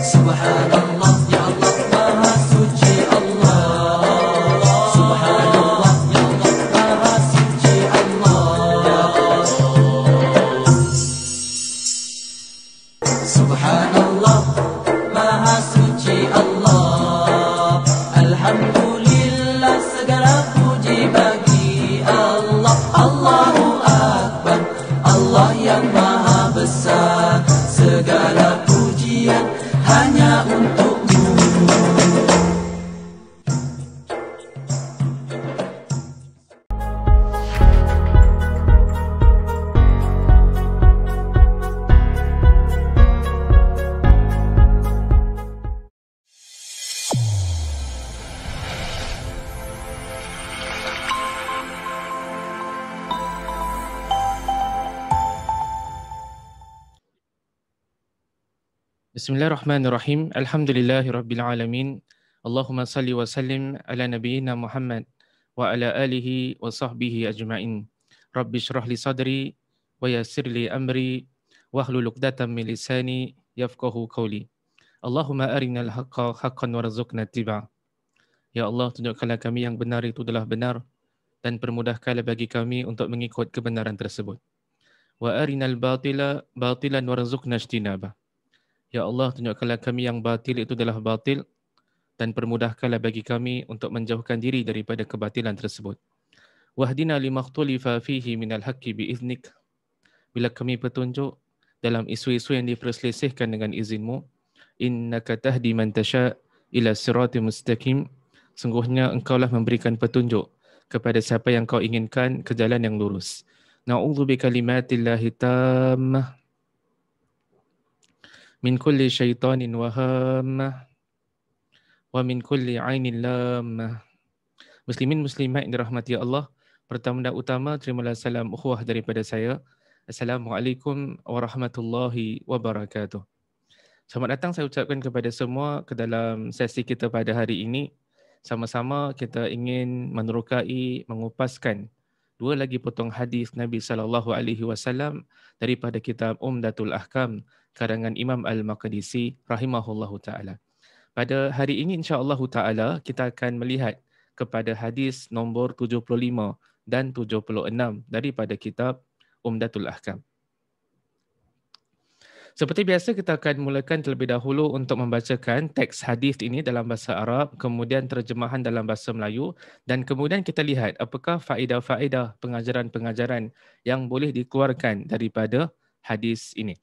Subhanallah, ya Allah Maha Suci Allah. Subhanallah, ya Allah Maha Suci Allah. Subhanallah, Maha Suci Allah. Alhamdulillah, segala puji bagi Allah. Allahu Akbar, Allah yang Maha Besar. Segala pujian hanya untukmu. Bismillahirrahmanirrahim. Alhamdulillahirabbil alamin. Allahumma salli wa sallim ala nabiyyina Muhammad wa ala alihi wa sahbihi ajma'in. Rabbi shrah li sadri wa yassir li amri wahlul 'uqdatam min lisani yafqahu qawli. Allahumma arinal haqqa haqqan warzuqna ittiba'. Ya Allah, tunjukkanlah kami yang benar itu adalah benar dan permudahkanlah bagi kami untuk mengikut kebenaran tersebut. Wa arinal batila batilan warzuqna ijtinabah. Ya Allah, tunjukkanlah kami yang batil itu adalah batil dan permudahkanlah bagi kami untuk menjauhkan diri daripada kebatilan tersebut. Wahdina limakhtulifa fihi minal haqqi biiznik. Bila kami petunjuk dalam isu-isu yang diperselisihkan dengan izin-Mu, innaka tahdi man tasha' ila siratim mustaqim. Sungguhnya Engkaulah memberikan petunjuk kepada siapa yang Kau inginkan ke jalan yang lurus. Na'udzu bikalimatillahi tammah min kulli syaitanin wahammah wa min kulli ainin lammah. Muslimin muslimat yang dirahmati Allah, pertama dan utama terimalah salam ukhuwah daripada saya. Assalamualaikum warahmatullahi wabarakatuh. Selamat datang saya ucapkan kepada semua ke dalam sesi kita pada hari ini. Sama-sama kita ingin menerokai, mengupaskan dua lagi potong hadis Nabi SAW daripada kitab Umdatul Ahkam karangan Imam Al-Maqdisi rahimahullahu ta'ala. Pada hari ini insya-Allah ta'ala kita akan melihat kepada hadis nombor 75 dan 76 daripada kitab Umdatul Ahkam. Seperti biasa kita akan mulakan terlebih dahulu untuk membacakan teks hadis ini dalam bahasa Arab, kemudian terjemahan dalam bahasa Melayu dan kemudian kita lihat apakah faedah-faedah pengajaran-pengajaran yang boleh dikeluarkan daripada hadis ini.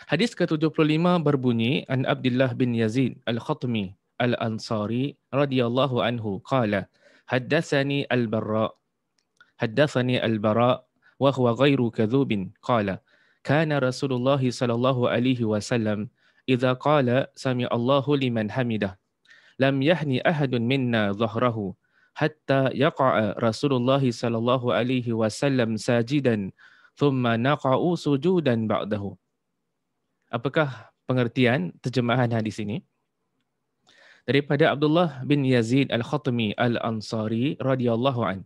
Hadis ke-75 berbunyi an Abdullah bin Yazid Al-Khatmi Al-Ansari radhiyallahu anhu qala haddatsani Al-Barra wa huwa ghairu kadhubin qala kana Rasulullah sallallahu alaihi wasallam idza qala sami Allahu liman hamidah lam yahni ahadun minna dhahrahu hatta yaqa'a Rasulullah sallallahu alaihi wasallam sajidan thumma naqa'u sujudan ba'dahu. Apakah pengertian terjemahan hadis ini? Daripada Abdullah bin Yazid Al-Khatmi Al-Ansari radhiyallahu an.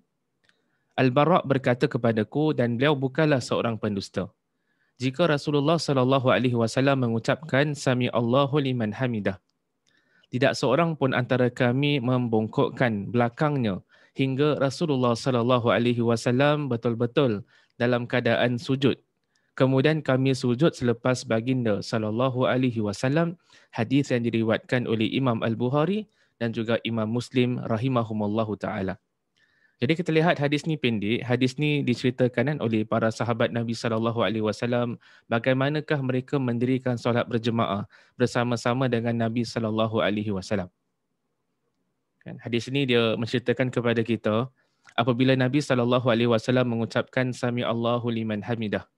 Al-Bara' berkata kepadaku dan beliau bukanlah seorang pendusta. Jika Rasulullah sallallahu alaihi wasallam mengucapkan sami Allahu liman hamidah, tidak seorang pun antara kami membongkokkan belakangnya hingga Rasulullah sallallahu alaihi wasallam betul-betul dalam keadaan sujud. Kemudian kami sujud selepas baginda sallallahu alaihi wasallam. Hadis yang diriwayatkan oleh Imam Al-Bukhari dan juga Imam Muslim rahimahumullahu taala. Jadi kita lihat hadis ni pendek. Hadis ni diceritakan oleh para sahabat Nabi sallallahu alaihi wasallam bagaimanakah mereka mendirikan solat berjemaah bersama-sama dengan Nabi sallallahu alaihi wasallam. Hadis ini dia menceritakan kepada kita apabila Nabi sallallahu alaihi wasallam mengucapkan sami Allahu liman hamidah.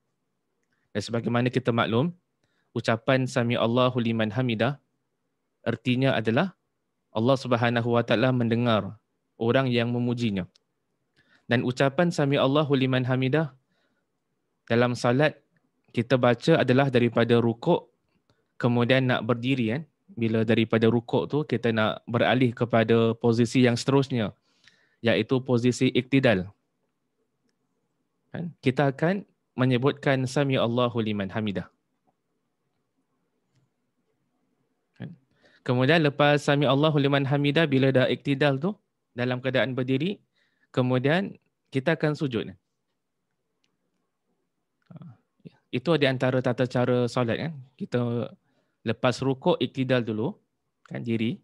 Dan sebagaimana kita maklum, ucapan sami Allahu liman hamidah artinya adalah Allah Subhanahu wa taala mendengar orang yang memujinya. Dan ucapan sami Allahu liman hamidah dalam salat kita baca adalah daripada rukuk kemudian nak berdiri kan. Bila daripada rukuk tu kita nak beralih kepada posisi yang seterusnya, iaitu posisi iktidal. Kan? Kita akan menyebutkan sami Allahu liman hamidah. Kemudian lepas sami Allahu liman hamidah, bila dah iktidal tu dalam keadaan berdiri, kemudian kita akan sujud. Itu di antara tata cara solat kan. Kita lepas rukuk iktidal dulu kan, diri.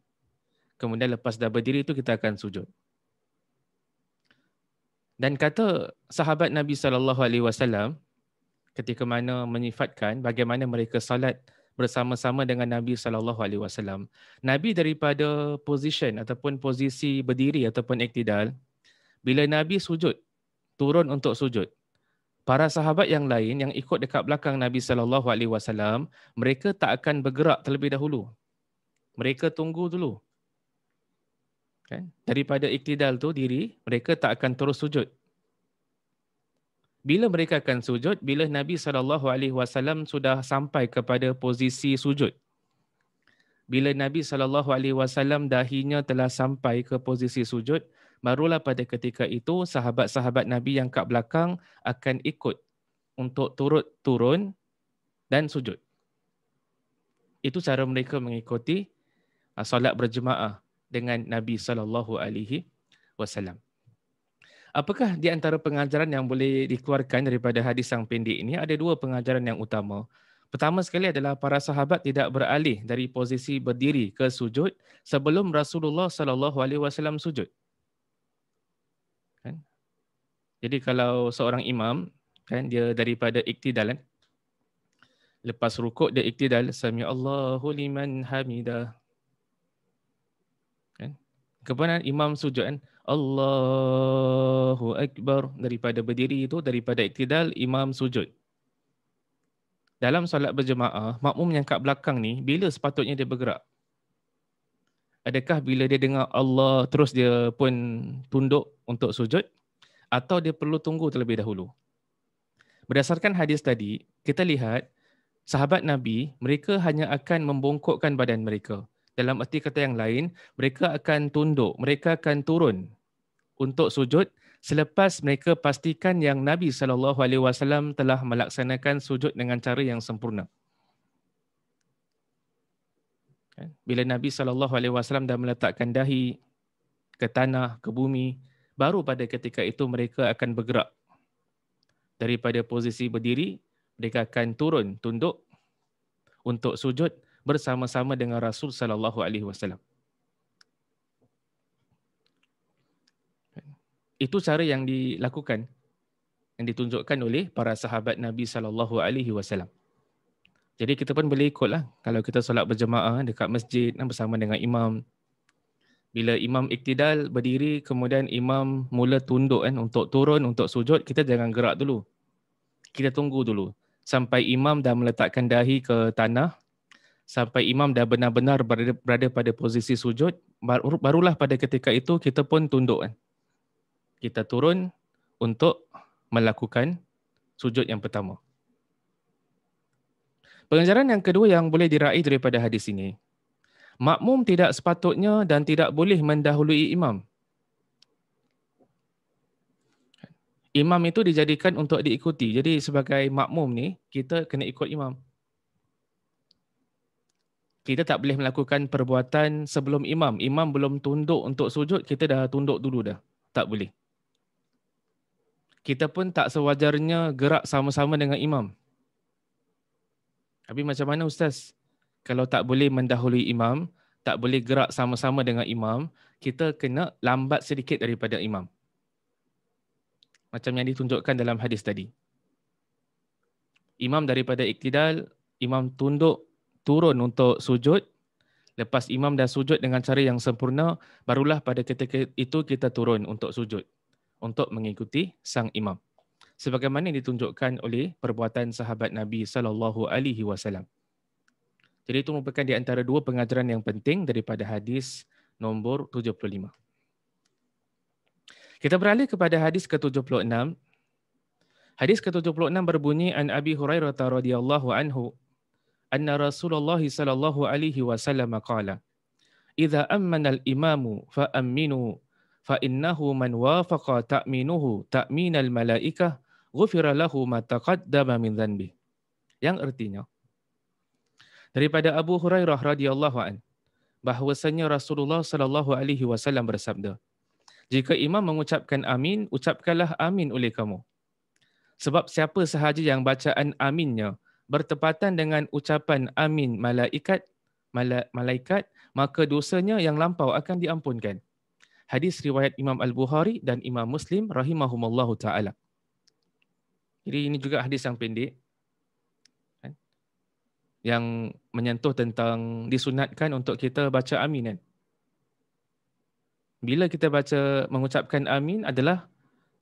Kemudian lepas dah berdiri tu kita akan sujud. Dan kata sahabat Nabi SAW ketika mana menyifatkan bagaimana mereka solat bersama-sama dengan Nabi SAW. Nabi daripada position ataupun posisi berdiri ataupun iktidal, bila Nabi sujud, turun untuk sujud, para sahabat yang lain yang ikut dekat belakang Nabi SAW, mereka tak akan bergerak terlebih dahulu. Mereka tunggu dulu. Kan? Daripada iktidal tu diri, mereka tak akan terus sujud. Bila mereka akan sujud, bila Nabi SAW sudah sampai kepada posisi sujud. Bila Nabi SAW dahinya telah sampai ke posisi sujud, barulah pada ketika itu sahabat-sahabat Nabi yang kat belakang akan ikut untuk turun dan sujud. Itu cara mereka mengikuti solat berjemaah dengan Nabi SAW. Apakah di antara pengajaran yang boleh dikeluarkan daripada hadis yang pendek ini? Ada dua pengajaran yang utama. Pertama sekali adalah para sahabat tidak beralih dari posisi berdiri ke sujud sebelum Rasulullah SAW sujud. Kan? Jadi kalau seorang imam, kan, dia daripada iktidal, kan? Lepas rukuk dia iktidal, sami Allahu liman hamidah. Kan? Kemudian imam sujud, kan? Allahu Akbar. Daripada berdiri itu, daripada iktidal, imam sujud. Dalam solat berjemaah, makmum yang kat belakang ni, bila sepatutnya dia bergerak? Adakah bila dia dengar Allah, terus dia pun tunduk untuk sujud? Atau dia perlu tunggu terlebih dahulu? Berdasarkan hadis tadi, kita lihat sahabat Nabi, mereka hanya akan membongkokkan badan mereka. Dalam erti kata yang lain, mereka akan tunduk, mereka akan turun untuk sujud selepas mereka pastikan yang Nabi SAW telah melaksanakan sujud dengan cara yang sempurna. Bila Nabi SAW dah meletakkan dahi ke tanah, ke bumi, baru pada ketika itu mereka akan bergerak. Daripada posisi berdiri, mereka akan turun, tunduk untuk sujud bersama-sama dengan Rasul SAW. Itu cara yang dilakukan, yang ditunjukkan oleh para sahabat Nabi SAW. Jadi kita pun boleh ikutlah. Kalau kita solat berjemaah dekat masjid bersama dengan imam, bila imam iktidal berdiri, kemudian imam mula tunduk untuk turun, untuk sujud, kita jangan gerak dulu. Kita tunggu dulu sampai imam dah meletakkan dahi ke tanah, sampai imam dah benar-benar berada pada posisi sujud, barulah pada ketika itu kita pun tunduk. Kita turun untuk melakukan sujud yang pertama. Pengajaran yang kedua yang boleh diraih daripada hadis ini, makmum tidak sepatutnya dan tidak boleh mendahului imam. Imam itu dijadikan untuk diikuti. Jadi sebagai makmum ni, kita kena ikut imam. Kita tak boleh melakukan perbuatan sebelum imam. Imam belum tunduk untuk sujud, kita dah tunduk dulu dah. Tak boleh. Kita pun tak sewajarnya gerak sama-sama dengan imam. Tapi macam mana Ustaz? Kalau tak boleh mendahului imam, tak boleh gerak sama-sama dengan imam, kita kena lambat sedikit daripada imam. Macam yang ditunjukkan dalam hadis tadi. Imam daripada iktidal, imam tunduk, turun untuk sujud. Lepas imam dah sujud dengan cara yang sempurna, barulah pada ketika itu kita turun untuk sujud, untuk mengikuti sang imam. Sebagaimana ditunjukkan oleh perbuatan sahabat Nabi SAW. Jadi itu merupakan di antara dua pengajaran yang penting daripada hadis nombor 75. Kita beralih kepada hadis ke-76. Hadis ke-76 berbunyi an Abi Hurairah radhiyallahu anhu anna Rasulullah sallallahu alaihi wasallam qala idza ammana al-imamu fa aminu fa innahu man wafaqa ta'minuhu ta'minal malaikah ghufira lahu ma taqaddama min dhanbi. Yang artinya daripada Abu Hurairah radhiyallahu an bahwasanya Rasulullah sallallahu alaihi wasallam bersabda, jika imam mengucapkan amin, ucapkanlah amin oleh kamu. Sebab siapa sahaja yang bacaan aminnya bertepatan dengan ucapan amin malaikat, maka dosanya yang lampau akan diampunkan. Hadis riwayat Imam Al-Bukhari dan Imam Muslim rahimahumallahu ta'ala. Jadi ini juga hadis yang pendek, yang menyentuh tentang disunatkan untuk kita baca amin. Kan? Bila kita mengucapkan amin adalah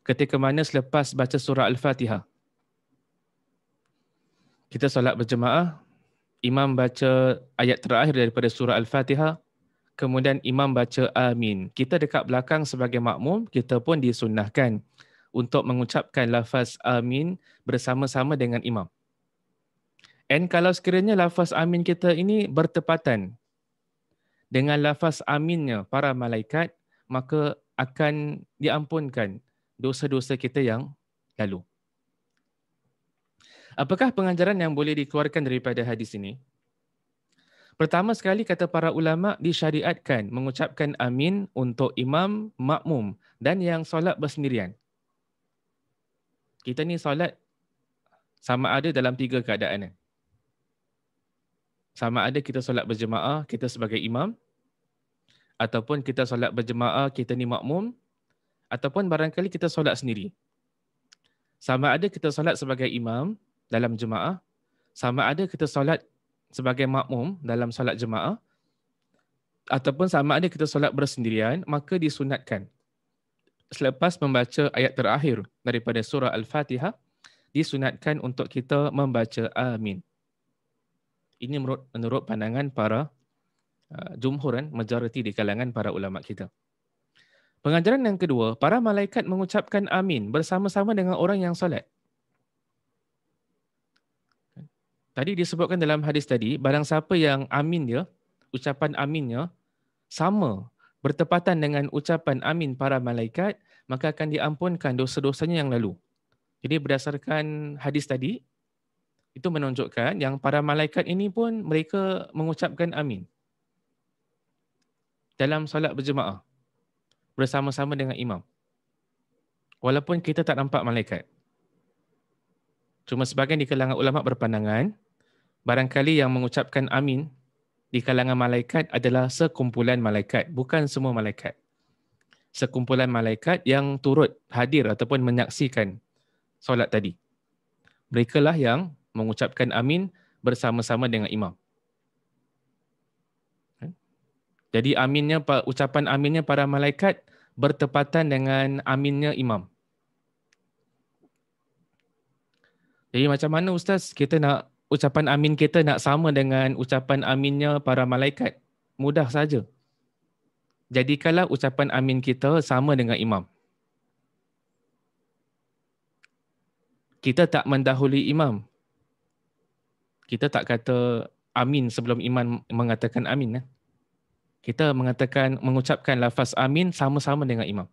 ketika mana selepas baca surah Al-Fatihah. Kita solat berjemaah, imam baca ayat terakhir daripada surah Al-Fatihah, kemudian imam baca amin. Kita dekat belakang sebagai makmum, kita pun disunnahkan untuk mengucapkan lafaz amin bersama-sama dengan imam. And kalau sekiranya lafaz amin kita ini bertepatan dengan lafaz aminnya para malaikat, maka akan diampunkan dosa-dosa kita yang lalu. Apakah pengajaran yang boleh dikeluarkan daripada hadis ini? Pertama sekali kata para ulama, disyariatkan mengucapkan amin untuk imam, makmum dan yang solat bersendirian. Kita ni solat sama ada dalam 3 keadaan. Sama ada kita solat berjemaah, kita sebagai imam, ataupun kita solat berjemaah, kita ni makmum, ataupun barangkali kita solat sendiri. Sama ada kita solat sebagai imam dalam jemaah, sama ada kita solat sebagai makmum dalam solat jemaah, ataupun sama ada kita solat bersendirian, maka disunatkan selepas membaca ayat terakhir daripada surah Al-Fatihah, disunatkan untuk kita membaca amin. Ini menurut pandangan para jumhuran, majoriti di kalangan para ulama kita. Pengajaran yang kedua, para malaikat mengucapkan amin bersama-sama dengan orang yang solat. Tadi disebutkan dalam hadis tadi, barang siapa yang amin dia, ucapan aminnya sama, bertepatan dengan ucapan amin para malaikat, maka akan diampunkan dosa-dosanya yang lalu. Jadi berdasarkan hadis tadi, itu menunjukkan yang para malaikat ini pun mereka mengucapkan amin dalam solat berjemaah bersama-sama dengan imam. Walaupun kita tak nampak malaikat. Cuma sebahagian di kalangan ulama berpandangan, barangkali yang mengucapkan amin di kalangan malaikat adalah sekumpulan malaikat, bukan semua malaikat. Sekumpulan malaikat yang turut hadir ataupun menyaksikan solat tadi. Mereka lah yang mengucapkan amin bersama-sama dengan imam. Jadi aminnya, ucapan aminnya para malaikat bertepatan dengan aminnya imam. Jadi macam mana Ustaz kita nak ucapan amin kita nak sama dengan ucapan aminnya para malaikat? Mudah saja. Jadikanlah ucapan amin kita sama dengan imam. Kita tak mendahului imam. Kita tak kata amin sebelum imam mengatakan amin. Kita mengucapkan lafaz amin sama-sama dengan imam.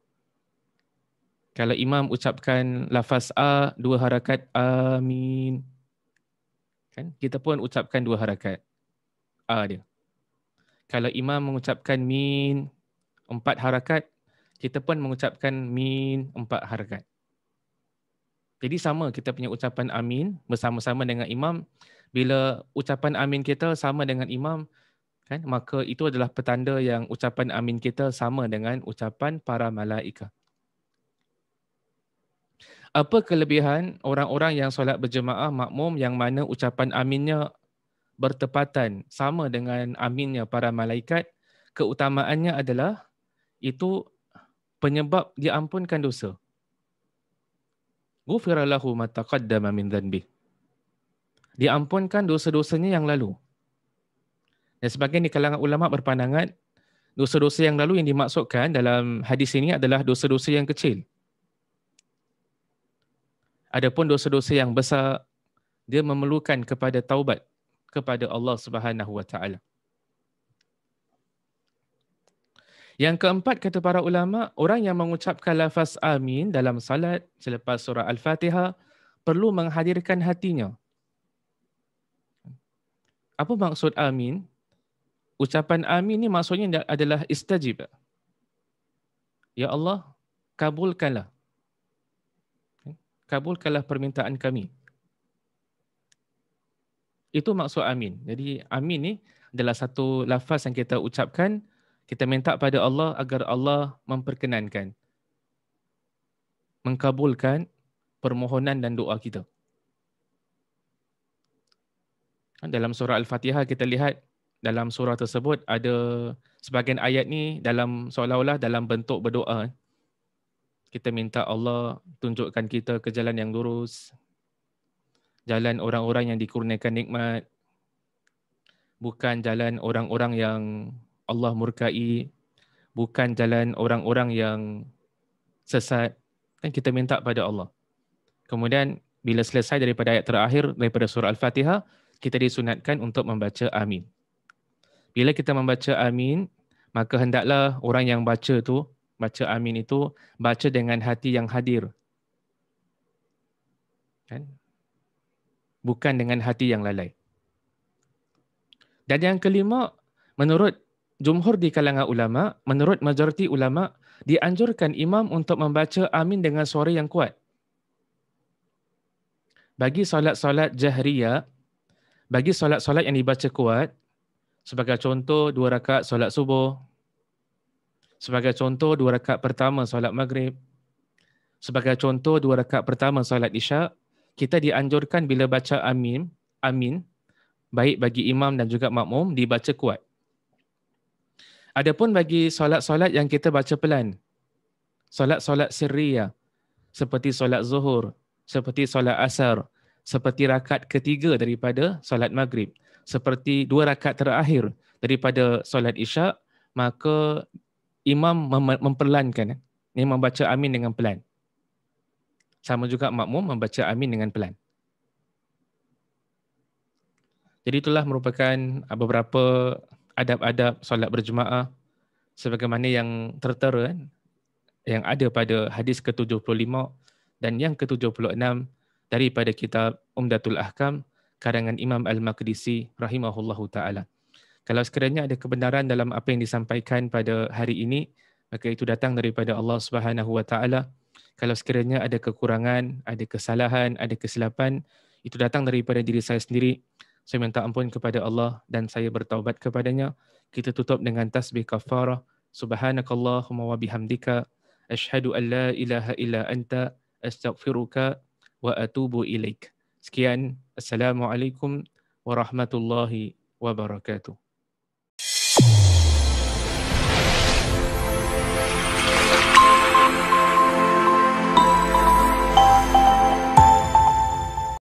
Kalau imam ucapkan lafaz a 2 harakat amin, kan? Kita pun ucapkan 2 harakat a dia. Kalau imam mengucapkan min 4 harakat, kita pun mengucapkan min 4 harakat. Jadi sama kita punya ucapan amin bersama-sama dengan imam. Bila ucapan amin kita sama dengan imam, kan, maka itu adalah petanda yang ucapan amin kita sama dengan ucapan para malaikat. Apa kelebihan orang-orang yang solat berjemaah makmum yang mana ucapan aminnya bertepatan sama dengan aminnya para malaikat? Keutamaannya adalah itu penyebab diampunkan dosa. Ghufira lahu ma taqaddama min dhanbi. Diampunkan dosa-dosanya yang lalu. Dan sebagian di kalangan ulama berpandangan dosa-dosa yang lalu yang dimaksudkan dalam hadis ini adalah dosa-dosa yang kecil. Adapun dosa-dosa yang besar, dia memerlukan kepada taubat kepada Allah Subhanahu wa taala. Yang keempat, kata para ulama, orang yang mengucapkan lafaz amin dalam salat selepas surah Al-Fatihah perlu menghadirkan hatinya. Apa maksud amin? Ucapan amin ni maksudnya adalah istajib. Ya Allah, kabulkanlah. Kabulkanlah permintaan kami. Itu maksud amin. Jadi amin ni adalah satu lafaz yang kita ucapkan, kita minta pada Allah agar Allah memperkenankan, mengkabulkan permohonan dan doa kita. Dalam surah Al-Fatihah kita lihat dalam surah tersebut ada sebahagian ayat ni dalam seolah-olah dalam bentuk berdoa. Kita minta Allah tunjukkan kita ke jalan yang lurus, jalan orang-orang yang dikurniakan nikmat, bukan jalan orang-orang yang Allah murkai, bukan jalan orang-orang yang sesat. Kan kita minta pada Allah. Kemudian bila selesai daripada ayat terakhir daripada surah Al-Fatihah, kita disunatkan untuk membaca amin. Bila kita membaca amin, maka hendaklah orang yang baca amin itu baca dengan hati yang hadir. Kan? Bukan dengan hati yang lalai. Dan yang kelima, menurut jumhur di kalangan ulama, menurut majoriti ulama, dianjurkan imam untuk membaca amin dengan suara yang kuat. Bagi solat-solat jahriyah, bagi solat-solat yang dibaca kuat, sebagai contoh 2 rakaat solat subuh, sebagai contoh 2 rakaat pertama solat maghrib, sebagai contoh 2 rakaat pertama solat isyak, kita dianjurkan bila baca amin, baik bagi imam dan juga makmum, dibaca kuat. Adapun bagi solat-solat yang kita baca pelan, solat-solat sirriyah, seperti solat zuhur, seperti solat asar, seperti rakaat ketiga daripada solat maghrib, seperti 2 rakaat terakhir daripada solat isyak, maka imam memperlankan, membaca amin dengan pelan. Sama juga makmum membaca amin dengan pelan. Jadi itulah merupakan beberapa adab-adab solat berjemaah sebagaimana yang tertera yang ada pada hadis ke-75 dan yang ke-76 daripada kitab Umdatul Ahkam karangan Imam Al-Maqdisi rahimahullahu taala. Kalau sekiranya ada kebenaran dalam apa yang disampaikan pada hari ini, maka itu datang daripada Allah Subhanahu wa taala. Kalau sekiranya ada kekurangan, ada kesalahan, ada kesilapan, itu datang daripada diri saya sendiri. Saya minta ampun kepada Allah dan saya bertaubat kepadanya. Kita tutup dengan tasbih kafarah. Subhanakallahumma wa bihamdika asyhadu an la ilaha illa anta astaghfiruka wa atubu ilaik. Sekian, assalamualaikum warahmatullahi wabarakatuh.